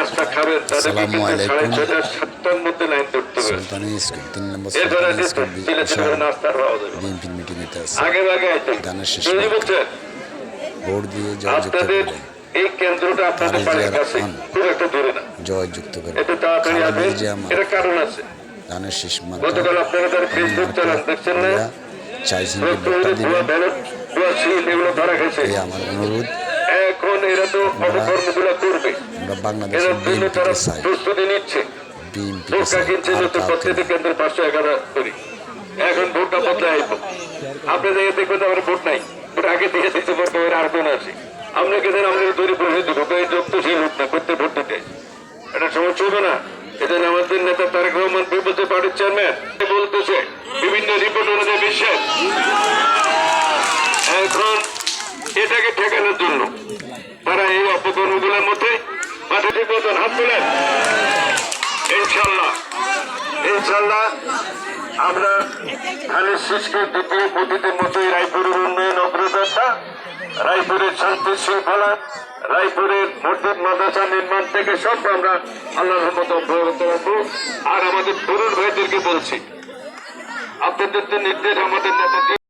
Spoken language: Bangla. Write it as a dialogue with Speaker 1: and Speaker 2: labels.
Speaker 1: নাস্তা খাবেন তাদের
Speaker 2: আসসালামু আলাইকুম।
Speaker 1: 6:30-7টার মধ্যে লাইন ধরতে হবে।
Speaker 2: সুলতানি স্কুল 3 নম্বর
Speaker 1: এরপরে
Speaker 2: সুলতানি স্কুল
Speaker 1: নাস্তার পাওয়া যাবে
Speaker 2: বিএনপির মিটিং এতে আছে।
Speaker 1: আগে আগে আইতেন
Speaker 2: দানের শেষ
Speaker 1: বুঝতে পারছেন?
Speaker 2: ভোট দিয়ে জয়যুক্ত
Speaker 1: আপনাদের
Speaker 2: করবেন।
Speaker 1: এই কেন্দ্রটা আপনাদের বাড়ির কাছে খুব একটা দূরে না,
Speaker 2: জয়যুক্ত করবেন।
Speaker 1: এত তাড়াতাড়ি আসবেন এটা কারণ আছে।
Speaker 2: দানের শেষ
Speaker 1: গতকাল আপনারা তার ফেসবুক চালান দেখছেন না,
Speaker 2: চাইছেন কি ভোটটা দিবেন।
Speaker 1: এগুলো ধরা গেছে।
Speaker 2: এই আমার অনুরোধ,
Speaker 1: এখন এরা তো অপকর্মগুলো করবে,
Speaker 2: আমরা বাংলাদেশের
Speaker 1: এর জন্য তারা প্রস্তুতি নিচ্ছে।
Speaker 2: বিএনপিকে
Speaker 1: ভোটটা কিনছে নতুন প্রত্যেকটি কেন্দ্রের 511 করি। এখন ভোটটা বদলে আইব, আপনি দেখে দেখবেন আমার ভোট নাই, ভোট আগে দিয়ে দিতে পারবো, আর কোন আছে আপনাকে দেন, আমাদের তৈরি বসে দিব এই যোগ তো সেই ভোট না করতে ভোট দিতে, এটা সময় চলবে না। এদের আমাদের নেতা তারেক রহমান পিপলস পার্টির চেয়ারম্যান বলতেছে বিভিন্ন রিপোর্ট অনুযায়ী বিশ্বের এখন এটাকে ঠেকানোর জন্য তারা এই অপকর্মগুলোর মধ্যে মাঠে ঠিক মতন হাত তোলেন। ইনশাল্লাহ ইনশাল্লাহ আমরা ধানের শীষকে দ্বিতীয় পদ্ধতির মতোই রায়পুরের উন্নয়ন অগ্রযাত্রা, রায়পুরের শান্তি শৃঙ্খলা, রায়পুরের মসজিদ মাদ্রাসা নির্মাণ থেকে সব আমরা আল্লাহর মতো অব্যাহত রাখবো। আর আমাদের তরুণ ভাইদেরকে বলছি, আপনাদের যে নির্দেশ আমাদের নেতা